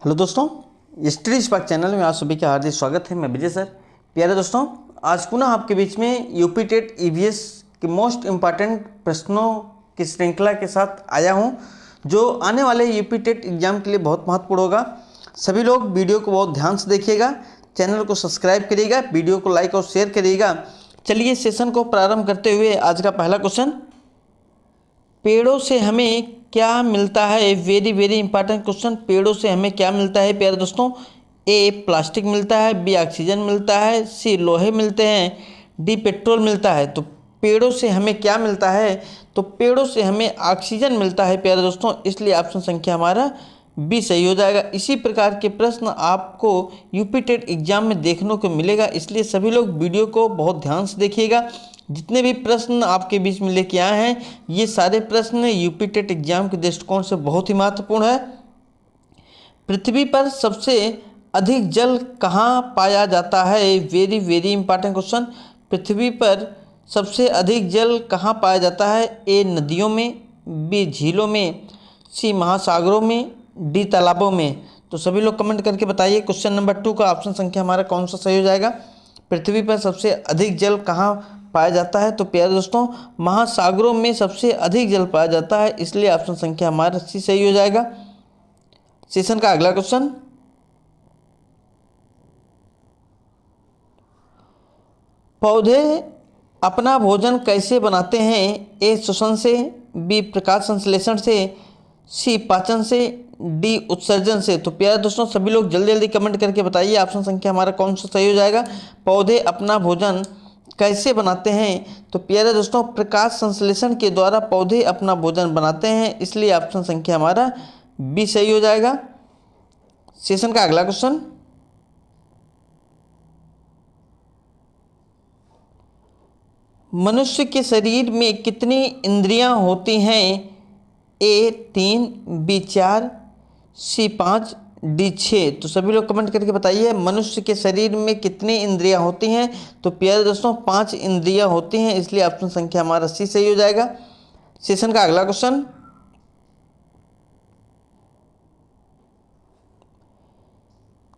Hello दोस्तों, study spark channel में आप सभी का हार्दिक स्वागत है। मैं विजय सर। प्यारे दोस्तों, आज पुनः आपके बीच में यूपी टेट ईवीएस के मोस्ट इम्पॉर्टेंट प्रश्नों की श्रृंखला के साथ आया हूं, जो आने वाले यूपी टेट एग्जाम के लिए बहुत महत्वपूर्ण होगा। सभी लोग वीडियो को बहुत ध्यान से देखिएगा, चैनल को सब्सक्राइब करिएगा, वीडियो को लाइक और शेयर करिएगा। चलिए सेशन को प्रारंभ करते हुए आज का पहला क्वेश्चन, पेड़ों से हमें क्या मिलता है। Very very important question. पेड़ों से हमें क्या मिलता है प्यारे दोस्तों। ए प्लास्टिक मिलता है, बी ऑक्सीजन मिलता है, सी लोहे मिलते हैं, डी पेट्रोल मिलता है। तो पेड़ों से हमें क्या मिलता है, तो पेड़ों से हमें ऑक्सीजन मिलता है प्यारे दोस्तों, इसलिए ऑप्शन संख्या हमारा बी सही हो जाएगा। इसी प्रकार के प्रश्न आपको यूपी टेट एग्जाम में देखने को मिलेगा, इसलिए सभी लोग वीडियो को बहुत ध्यान से देखिएगा। जितने भी प्रश्न आपके बीच में लेके आए हैं, ये सारे प्रश्न यूपी टेट एग्जाम के दृष्टिकोण से बहुत ही महत्वपूर्ण है। पृथ्वी पर सबसे अधिक जल कहाँ पाया जाता है। Very very important question. पृथ्वी पर सबसे अधिक जल कहाँ पाया जाता है। ए नदियों में, बी झीलों में, सी महासागरों में, डी तालाबों में। तो सभी लोग कमेंट करके बताइए क्वेश्चन नंबर 2 का ऑप्शन संख्या हमारा कौन सा सही हो जाएगा। पृथ्वी पर सबसे अधिक जल कहाँ पाया जाता है, तो प्यारे दोस्तों महासागरों में सबसे अधिक जल पाया जाता है, इसलिए ऑप्शन संख्या हमारा सी सही हो जाएगा। सेशन का अगला क्वेश्चन, पौधे अपना भोजन कैसे बनाते हैं। ए श्वसन से, बी प्रकाश संश्लेषण से, सी पाचन से, डी उत्सर्जन से। तो प्यारे दोस्तों सभी लोग जल्दी जल्दी कमेंट करके बताइए ऑप्शन संख्या हमारा कौन सा सही हो जाएगा। पौधे अपना भोजन कैसे बनाते हैं, तो प्यारे दोस्तों प्रकाश संश्लेषण के द्वारा पौधे अपना भोजन बनाते हैं, इसलिए ऑप्शन संख्या हमारा बी सही हो जाएगा। सेशन का अगला क्वेश्चन, मनुष्य के शरीर में कितनी इंद्रियां होती हैं। ए 3, बी 4, सी 5, डी 6। तो सभी लोग कमेंट करके बताइए मनुष्य के शरीर में कितनी इंद्रियां होती हैं। तो प्यारे दोस्तों 5 इंद्रियां होती हैं, इसलिए ऑप्शन संख्या हमारा सी सही हो जाएगा। सेशन का अगला क्वेश्चन,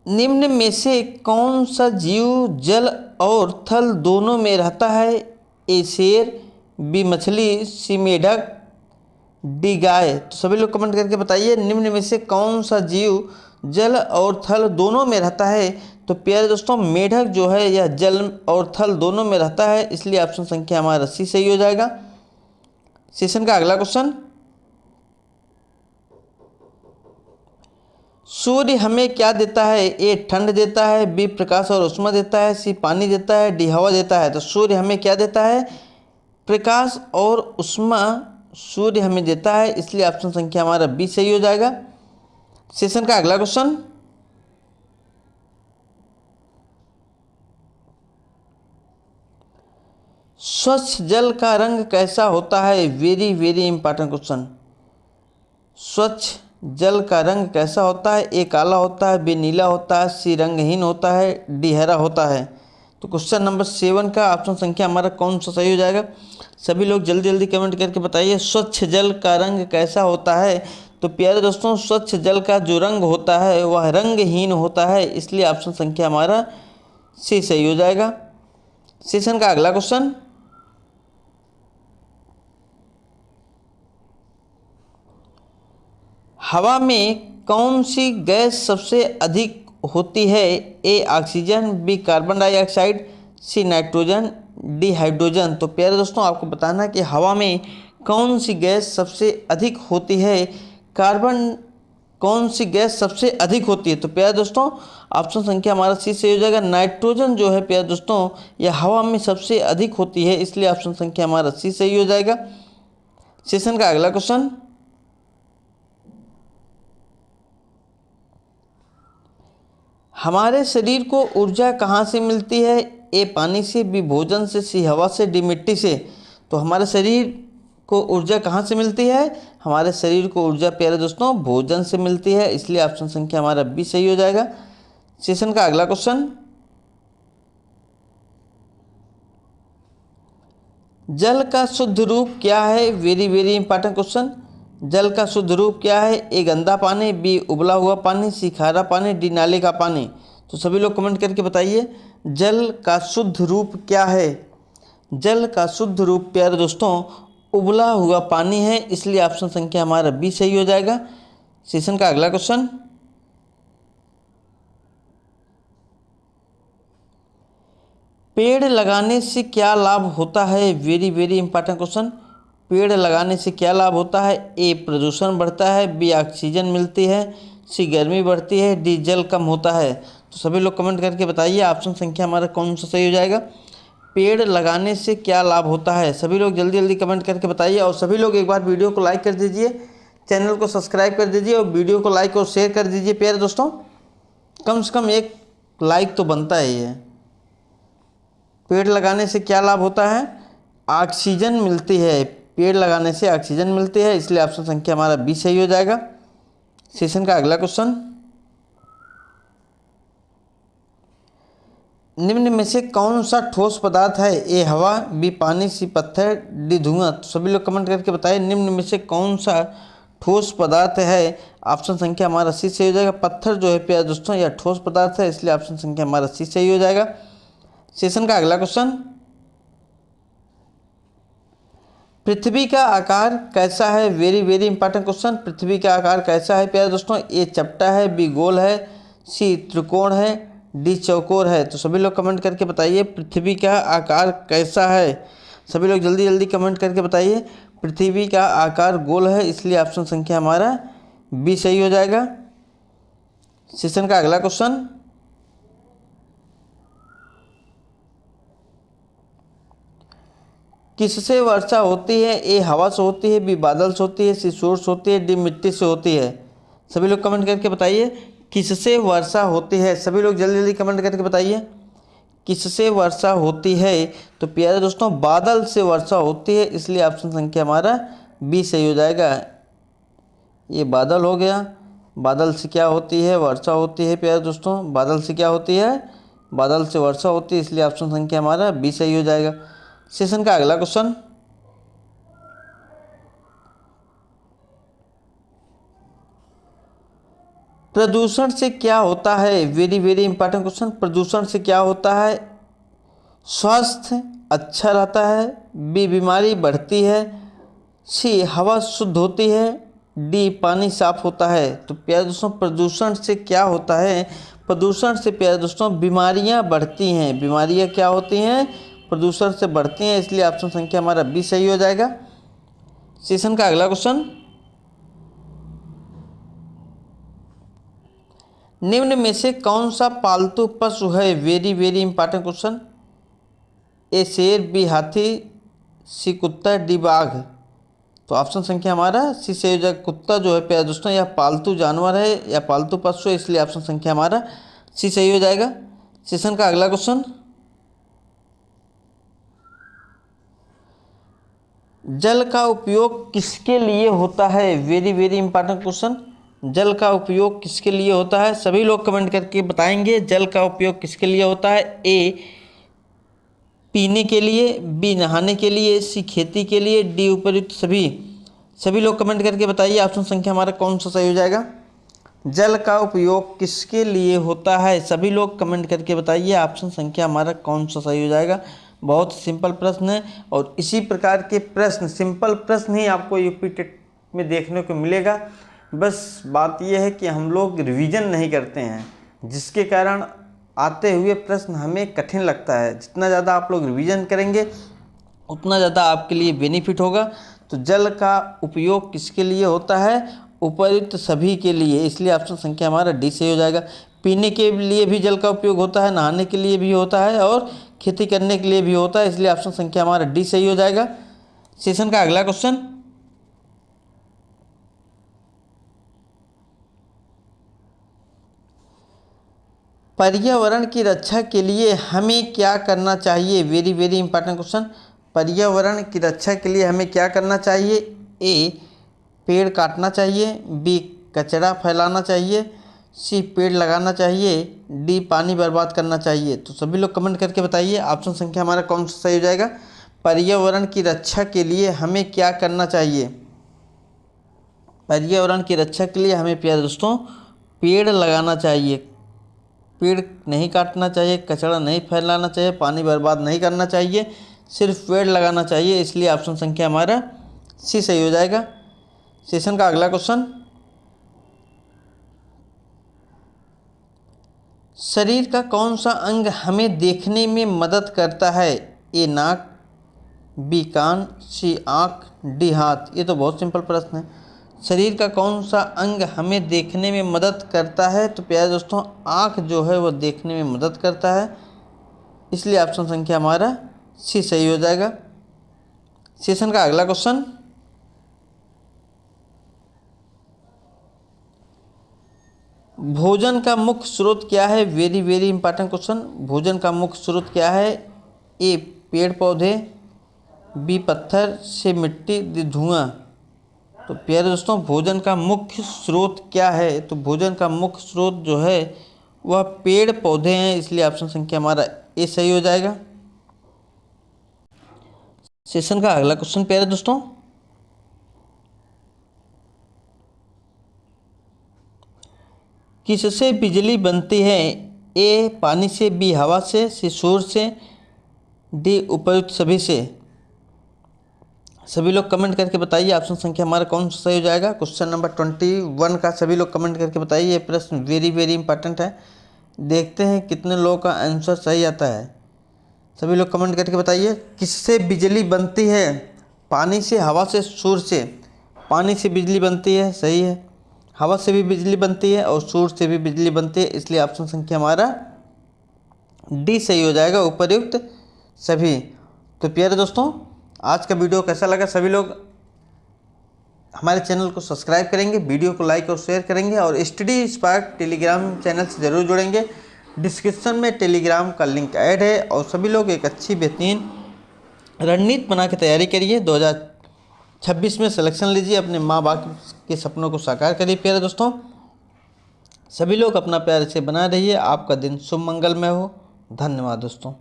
निम्न में से कौन सा जीव जल और थल दोनों में रहता है। ए शेर, बी मछली, सी मेढक, डी गाय। तो सभी लोग कमेंट करके बताइए निम्न में से कौन सा जीव जल और थल दोनों में रहता है। तो प्यारे दोस्तों मेढक जो है यह जल और थल दोनों में रहता है, इसलिए ऑप्शन संख्या हमारा सी सही हो जाएगा। सेशन का अगला क्वेश्चन, सूर्य हमें क्या देता है। ए ठंड देता है, बी प्रकाश और उष्मा देता है, सी पानी देता है, डी हवा देता है। तो सूर्य हमें क्या देता है, प्रकाश और उष्मा सूर्य हमें देता है, इसलिए ऑप्शन संख्या हमारा बी सही हो जाएगा। सेशन का अगला क्वेश्चन, स्वच्छ जल का रंग कैसा होता है। Very very important question. स्वच्छ जल का रंग कैसा होता है। ए काला होता है, बी नीला होता है, सी रंगहीन होता है, डी हरा होता है। तो क्वेश्चन नंबर 7 का ऑप्शन संख्या हमारा कौन सा सही हो जाएगा। सभी लोग जल्दी जल्दी कमेंट करके बताइए स्वच्छ जल का रंग कैसा होता है। तो प्यारे दोस्तों स्वच्छ जल का जो रंग होता है वह रंगहीन होता है, इसलिए ऑप्शन संख्या हमारा सी सही हो जाएगा। सेशन का अगला क्वेश्चन, हवा में कौन सी गैस सबसे अधिक होती है। A oxygen, B carbon dioxide, C nitrogen, D hydrogen. तो प्यारे दोस्तों आपको बताना कि हवा में कौन सी गैस सबसे अधिक होती है। कार्बन कौन सी गैस सबसे अधिक होती है, तो प्यारे दोस्तों ऑप्शन संख्या हमारा सी से हो जाएगा। नाइट्रोजन जो है प्यारे दोस्तों यह हवा में सबसे अधिक होती है, इसलिए ऑप्शन संख्या हमारा सी सही हो जाएगा। सेशन का अगला क्वेश्चन, हमारे शरीर को ऊर्जा कहाँ से मिलती है। ए पानी से, बी भोजन से, सी हवा से, डी मिट्टी से। तो हमारे शरीर को ऊर्जा कहाँ से मिलती है। हमारे शरीर को ऊर्जा प्यारे दोस्तों भोजन से मिलती है, इसलिए ऑप्शन संख्या हमारा बी सही हो जाएगा। सेशन का अगला क्वेश्चन, जल का शुद्ध रूप क्या है। Very very important question. जल का शुद्ध रूप क्या है? ए गंदा पानी, बी उबला हुआ पानी, सी खारा पानी, डी नाले का पानी। तो सभी लोग कमेंट करके बताइए जल का शुद्ध रूप क्या है। जल का शुद्ध रूप प्यारे दोस्तों उबला हुआ पानी है, इसलिए ऑप्शन संख्या हमारा बी सही हो जाएगा। सेशन का अगला क्वेश्चन, पेड़ लगाने से क्या लाभ होता है? Very very important question. पेड़ लगाने से क्या लाभ होता है? ए प्रदूषण बढ़ता है, बी ऑक्सीजन मिलती है, सी गर्मी बढ़ती है, डी जल कम होता है। तो सभी लोग कमेंट करके बताइए ऑप्शन संख्या हमारा कौन सा सही हो जाएगा। पेड़ लगाने से क्या लाभ होता है? सभी लोग जल्दी जल्दी कमेंट करके बताइए। और सभी लोग एक बार वीडियो को लाइक कर दीजिए, चैनल को सब्सक्राइब कर दीजिए और वीडियो को लाइक और शेयर कर दीजिए। प्यारे दोस्तों कम से कम एक लाइक तो बनता ही है। पेड़ लगाने से क्या लाभ होता है? ऑक्सीजन मिलती है। पेड़ लगाने से ऑक्सीजन मिलती है, इसलिए ऑप्शन संख्या हमारा बी सही हो जाएगा। सेशन का अगला क्वेश्चन, निम्न में से कौन सा ठोस पदार्थ है? ए हवा, बी पानी, सी पत्थर, डी धुआं। तो सभी लोग कमेंट करके बताइए निम्न में से कौन सा ठोस पदार्थ है। ऑप्शन संख्या हमारा सी सही हो जाएगा। पत्थर जो है प्यारे दोस्तों यह ठोस पदार्थ है, इसलिए ऑप्शन संख्या हमारा सी सही हो जाएगा। सेशन का अगला क्वेश्चन, पृथ्वी का आकार कैसा है? Very very important question. पृथ्वी का आकार कैसा है प्यारे दोस्तों? ए चपटा है, बी गोल है, सी त्रिकोण है, डी चौकोर है। तो सभी लोग कमेंट करके बताइए पृथ्वी का आकार कैसा है। सभी लोग जल्दी जल्दी कमेंट करके बताइए। पृथ्वी का आकार गोल है, इसलिए ऑप्शन संख्या हमारा बी सही हो जाएगा। सेशन का अगला क्वेश्चन, किससे वर्षा होती है? ए हवा से होती है, बी बादल से होती है, सी सूरज से होती है, डी मिट्टी से होती है। सभी लोग कमेंट करके बताइए किससे वर्षा होती है। सभी लोग जल्दी जल्दी कमेंट करके बताइए किससे वर्षा होती है। तो प्यारे दोस्तों बादल से वर्षा होती है, इसलिए ऑप्शन संख्या हमारा बी सही हो जाएगा। ये बादल हो गया। बादल से क्या होती है? वर्षा होती है प्यारे दोस्तों। बादल से क्या होती है? बादल से वर्षा होती है, इसलिए ऑप्शन संख्या हमारा बी सही हो जाएगा। सेशन का अगला क्वेश्चन, प्रदूषण से क्या होता है? Very very important question. प्रदूषण से क्या होता है? स्वास्थ्य अच्छा रहता है, बी बीमारी बढ़ती है, सी हवा शुद्ध होती है, डी पानी साफ होता है। तो प्यारे दोस्तों प्रदूषण से क्या होता है? प्रदूषण से प्यारे दोस्तों बीमारियां बढ़ती हैं। बीमारियां क्या होती हैं? प्रदूषण से बढ़ती हैं, इसलिए ऑप्शन संख्या हमारा बी सही हो जाएगा। सेशन का अगला क्वेश्चन, निम्न में से कौन सा पालतू पशु है? Very very important question. A शेर, बी हाथी, सी कुत्ता, डी बाघ। तो ऑप्शन संख्या हमारा सी सही हो जाएगा। कुत्ता जो है प्यारे दोस्तों यह पालतू जानवर है या पालतू पशु है, इसलिए ऑप्शन संख्या हमारा सी सही हो जाएगा। सेशन का अगला क्वेश्चन, जल का उपयोग किसके लिए होता है? Very very important question. जल का उपयोग किसके लिए होता है? सभी लोग कमेंट करके बताएंगे जल का उपयोग किसके लिए होता है। ए पीने के लिए, बी नहाने के लिए, सी खेती के लिए, डी उपयुक्त सभी। सभी लोग कमेंट करके बताइए ऑप्शन संख्या हमारा कौन सा सही हो जाएगा। जल का उपयोग किसके लिए होता है? सभी लोग कमेंट करके बताइए ऑप्शन संख्या हमारा कौन सा सही हो जाएगा। बहुत सिंपल प्रश्न है और इसी प्रकार के प्रश्न, सिंपल प्रश्न ही आपको यूपी टेट में देखने को मिलेगा। बस बात यह है कि हम लोग रिवीजन नहीं करते हैं, जिसके कारण आते हुए प्रश्न हमें कठिन लगता है। जितना ज़्यादा आप लोग रिवीजन करेंगे उतना ज़्यादा आपके लिए बेनिफिट होगा। तो जल का उपयोग किसके लिए होता है? उपर्युक्त सभी के लिए, इसलिए ऑप्शन संख्या हमारा डी सही हो जाएगा। पीने के लिए भी जल का उपयोग होता है, नहाने के लिए भी होता है और खेती करने के लिए भी होता है, इसलिए ऑप्शन संख्या हमारा डी सही हो जाएगा। सेशन का अगला क्वेश्चन, पर्यावरण की रक्षा के लिए हमें क्या करना चाहिए? Very very important question. पर्यावरण की रक्षा के लिए हमें क्या करना चाहिए? ए पेड़ काटना चाहिए, बी कचरा फैलाना चाहिए, सी पेड़ लगाना चाहिए, डी पानी बर्बाद करना चाहिए। तो सभी लोग कमेंट करके बताइए ऑप्शन संख्या हमारा कौन सा सही हो जाएगा। पर्यावरण की रक्षा के लिए हमें क्या करना चाहिए? पर्यावरण की रक्षा के लिए हमें प्यारे दोस्तों पेड़ लगाना चाहिए, पेड़ नहीं काटना चाहिए, कचरा नहीं फैलाना चाहिए, पानी बर्बाद नहीं करना चाहिए, सिर्फ पेड़ लगाना चाहिए। इसलिए ऑप्शन संख्या हमारा सी सही हो जाएगा। सेशन का अगला क्वेश्चन, शरीर का कौन सा अंग हमें देखने में मदद करता है? ए नाक, बी कान, सी आँख, डी हाथ। ये तो बहुत सिंपल प्रश्न है। शरीर का कौन सा अंग हमें देखने में मदद करता है? तो प्यारे दोस्तों आँख जो है वो देखने में मदद करता है, इसलिए ऑप्शन संख्या हमारा सी सही हो जाएगा। सेशन का अगला क्वेश्चन, भोजन का मुख्य स्रोत क्या है? Very very important question. भोजन का मुख्य स्रोत क्या है? ए पेड़ पौधे, बी पत्थर, सी मिट्टी, डी धुआं। तो प्यारे दोस्तों भोजन का मुख्य स्रोत क्या है? तो भोजन का मुख्य स्रोत जो है वह पेड़ पौधे हैं, इसलिए ऑप्शन संख्या हमारा ए सही हो जाएगा। सेशन का अगला क्वेश्चन प्यारे दोस्तों, किससे बिजली बनती है? ए पानी से, बी हवा से, सी सूर्य से, डी उपयुक्त सभी से। सभी लोग कमेंट करके बताइए ऑप्शन संख्या हमारा कौन सा सही हो जाएगा। क्वेश्चन नंबर 21 का सभी लोग कमेंट करके बताइए। ये प्रश्न वेरी वेरी इंपॉर्टेंट है, देखते हैं कितने लोगों का आंसर सही आता है। सभी लोग कमेंट करके बताइए किससे बिजली बनती है? पानी से, हवा से, सूर्य से। पानी से बिजली बनती है, सही है। हवा से भी बिजली बनती है और सूर्य से भी बिजली बनती है, इसलिए ऑप्शन संख्या हमारा डी सही हो जाएगा, उपयुक्त सभी। तो प्यारे दोस्तों आज का वीडियो कैसा लगा? सभी लोग हमारे चैनल को सब्सक्राइब करेंगे, वीडियो को लाइक और शेयर करेंगे और स्टडी स्पार्क टेलीग्राम चैनल से ज़रूर जुड़ेंगे। डिस्क्रिप्शन में टेलीग्राम का लिंक ऐड है और सभी लोग एक अच्छी बेहतरीन रणनीति बना के तैयारी करिए। 2026 में सिलेक्शन लीजिए, अपने माँ बाप के सपनों को साकार करिए। प्यारे दोस्तों सभी लोग अपना प्यार से बना रहिए। आपका दिन शुभ मंगलमय हो। धन्यवाद दोस्तों।